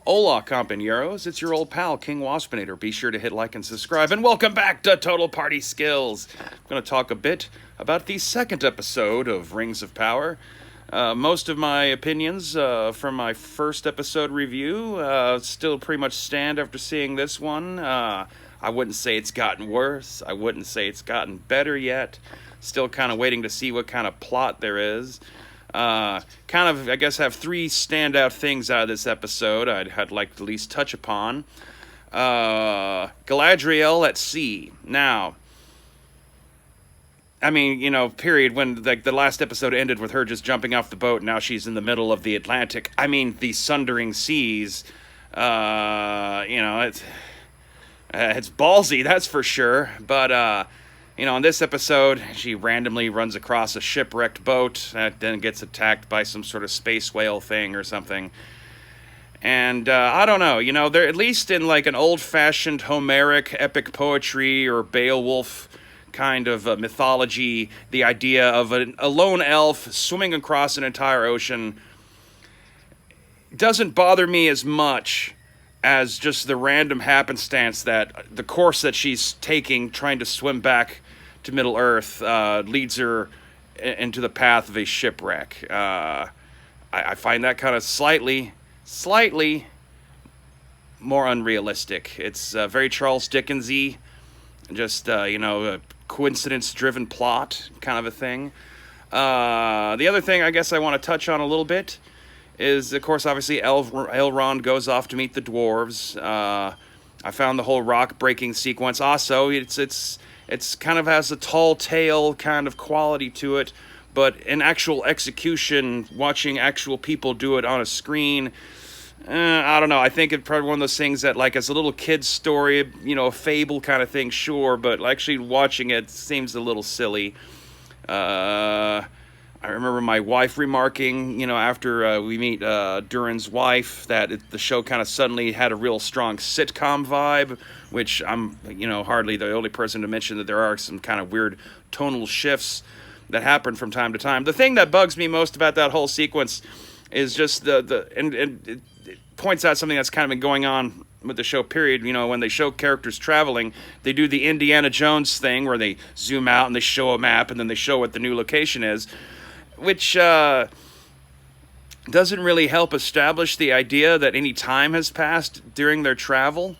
Hola, compañeros. It's your old pal, King Waspinator. Be sure to hit like and subscribe, and welcome back to Total Party Skills. I'm going to talk a bit about the second episode of Rings of Power. Most of my opinions from my first episode review still pretty much stand after seeing this one. I wouldn't say it's gotten worse. I wouldn't say it's gotten better yet. Still kind of waiting to see what kind of plot there is. I guess, have three standout things out of this episode I'd like to at least touch upon. Galadriel at sea. Now, I mean, period, when the last episode ended with her just jumping off the boat, now she's in the middle of the Atlantic. I mean, the sundering seas. It's ballsy, that's for sure, but, in this episode, she randomly runs across a shipwrecked boat that then gets attacked by some sort of space whale thing or something. And I don't know, they're at least in like an old-fashioned Homeric epic poetry or Beowulf kind of mythology, the idea of a lone elf swimming across an entire ocean doesn't bother me as much as just the random happenstance that the course that she's taking, trying to swim back to Middle Earth, leads her into the path of a shipwreck. I find that kind of slightly more unrealistic. It's very Charles Dickens-y, just, a coincidence-driven plot kind of a thing. The other thing I guess I want to touch on a little bit is, of course, obviously Elrond goes off to meet the dwarves. I found the whole rock breaking sequence also. It's kind of has a tall tale kind of quality to it, but in actual execution, watching actual people do it on a screen, I don't know. I think it's probably one of those things that, like, as a little kid's story, a fable kind of thing, sure, but actually watching it seems a little silly. I remember my wife remarking, after we meet Durin's wife, that the show kind of suddenly had a real strong sitcom vibe, which I'm, hardly the only person to mention that there are some kind of weird tonal shifts that happen from time to time. The thing that bugs me most about that whole sequence is just and it points out something that's kind of been going on with the show, period. When they show characters traveling, they do the Indiana Jones thing where they zoom out and they show a map and then they show what the new location is, which doesn't really help establish the idea that any time has passed during their travel,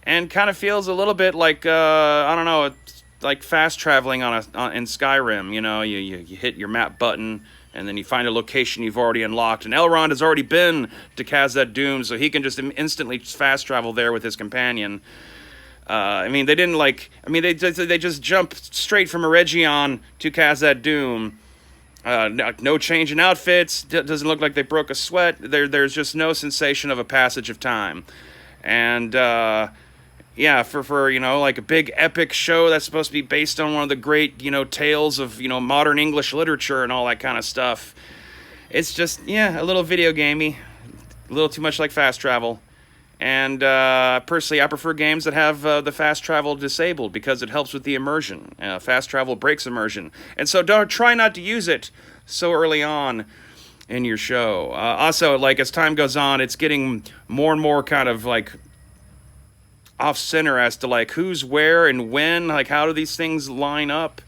and kind of feels a little bit like, I don't know, like fast traveling in Skyrim. You hit your map button, and then you find a location you've already unlocked, and Elrond has already been to Khazad-dûm, so he can just instantly fast travel there with his companion. They didn't they just jump straight from Eregion to Khazad-dûm. No change in outfits. Doesn't look like they broke a sweat. There's just no sensation of a passage of time. And for like a big epic show that's supposed to be based on one of the great tales of modern English literature and all that kind of stuff, it's just a little video gamey, a little too much like fast travel. And personally, I prefer games that have the fast travel disabled because it helps with the immersion. Fast travel breaks immersion. And so try not to use it so early on in your show. Also, like, as time goes on, it's getting more and more kind of like off-center as to like who's where and when, like how do these things line up.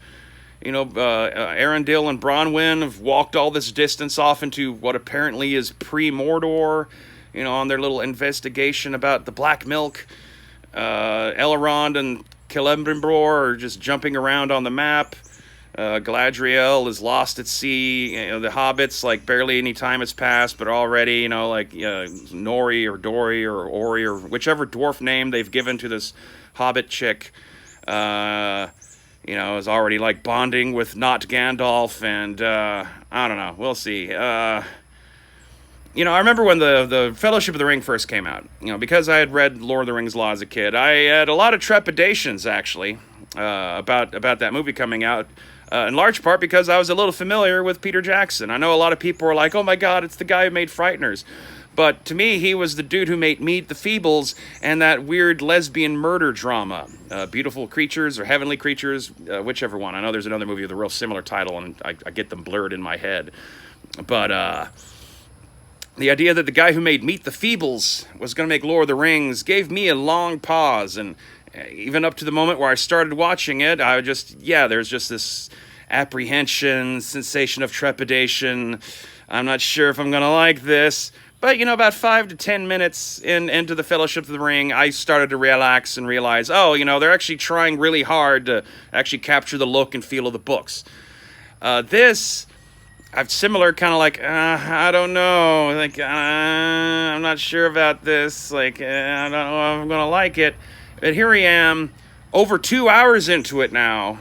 Arendelle and Bronwyn have walked all this distance off into what apparently is pre-Mordor, on their little investigation about the Black Milk. Elrond and Celebrimbor are just jumping around on the map. Galadriel is lost at sea. The hobbits, like, barely any time has passed, but already, Nori or Dory or Ori or whichever dwarf name they've given to this hobbit chick, is already, like, bonding with not Gandalf, and, I don't know. We'll see. I remember when the Fellowship of the Ring first came out, because I had read Lord of the Rings a lot as a kid, I had a lot of trepidations, actually, about that movie coming out, in large part because I was a little familiar with Peter Jackson. I know a lot of people were like, oh my God, it's the guy who made Frighteners. But to me, he was the dude who made Meet the Feebles and that weird lesbian murder drama, Beautiful Creatures or Heavenly Creatures, whichever one. I know there's another movie with a real similar title, and I get them blurred in my head. But the idea that the guy who made Meet the Feebles was going to make Lord of the Rings gave me a long pause. And even up to the moment where I started watching it, I just, there's just this apprehension, sensation of trepidation. I'm not sure if I'm going to like this. But, about 5 to 10 minutes into the Fellowship of the Ring, I started to relax and realize, they're actually trying really hard to actually capture the look and feel of the books. This, I've similar kind of like, I don't know, like, I'm not sure about this, like, I don't know if I'm going to like it. But here I am, over 2 hours into it now,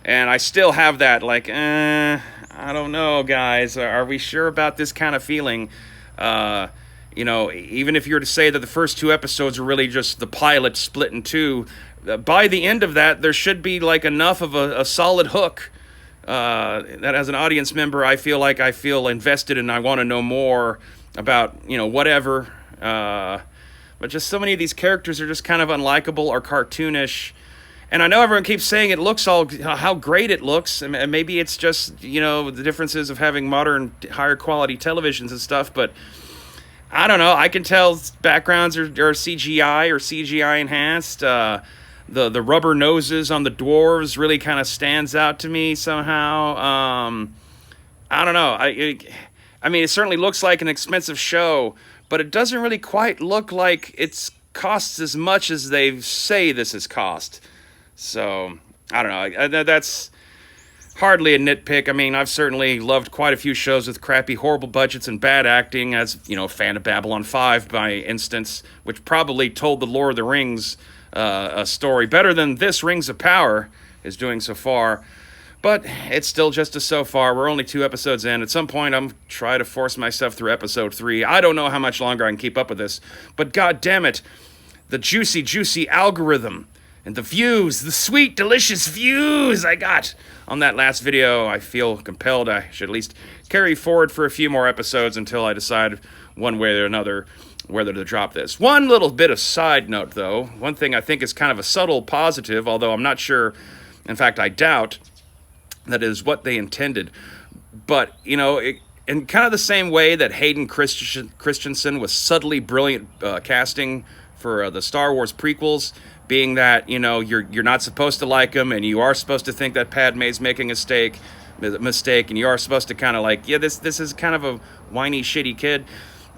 and I still have that, like, I don't know, guys, are we sure about this kind of feeling? Even if you were to say that the first 2 episodes are really just the pilot split in 2, by the end of that, there should be like enough of a solid hook that as an audience member, I feel invested and I want to know more about, whatever. But just so many of these characters are just kind of unlikable or cartoonish. And I know everyone keeps saying it looks how great it looks, and maybe it's just, the differences of having modern, higher quality televisions and stuff, but I don't know. I can tell backgrounds are CGI or CGI enhanced. The rubber noses on the dwarves really kind of stands out to me somehow. I don't know. I mean, it certainly looks like an expensive show, but it doesn't really quite look like it's costs as much as they say this has cost. So, I don't know, that's hardly a nitpick. I mean, I've certainly loved quite a few shows with crappy, horrible budgets and bad acting, as, a fan of Babylon 5, by instance, which probably told the Lord of the Rings a story better than this Rings of Power is doing so far. But it's still just a so far. We're only 2 episodes in. At some point, I'm trying to force myself through episode 3. I don't know how much longer I can keep up with this, but god damn it, the juicy algorithm. And the views, the sweet, delicious views I got on that last video, I feel compelled I should at least carry forward for a few more episodes until I decide one way or another whether to drop this. One little bit of side note, though. One thing I think is kind of a subtle positive, although I'm not sure, in fact, I doubt that is what they intended. But, in kind of the same way that Hayden Christensen was subtly brilliant casting for the Star Wars prequels, being that, you're not supposed to like him, and you are supposed to think that Padme's making a mistake, and you are supposed to kind of like, this is kind of a whiny, shitty kid.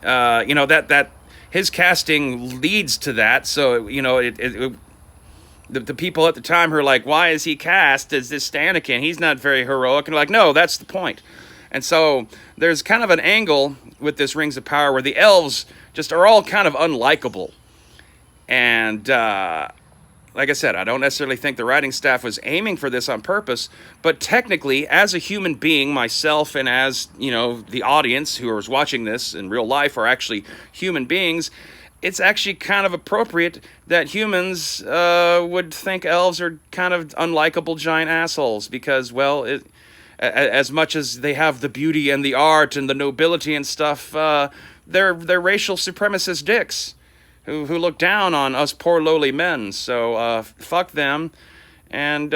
That his casting leads to that. So, the people at the time who are like, why is he cast as this Anakin? He's not very heroic. And like, no, that's the point. And so there's kind of an angle with this Rings of Power where the elves just are all kind of unlikable. And like I said, I don't necessarily think the writing staff was aiming for this on purpose, but technically, as a human being, myself and as, the audience who is watching this in real life are actually human beings, it's actually kind of appropriate that humans would think elves are kind of unlikable giant assholes because, well, as much as they have the beauty and the art and the nobility and stuff, they're racial supremacist dicks who look down on us poor lowly men. So fuck them. And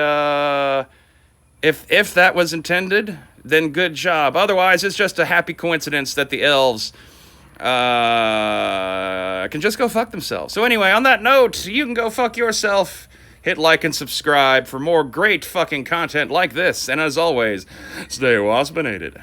if that was intended, then good job. Otherwise, it's just a happy coincidence that the elves can just go fuck themselves. So anyway, on that note, you can go fuck yourself. Hit like and subscribe for more great fucking content like this. And as always, stay waspinated.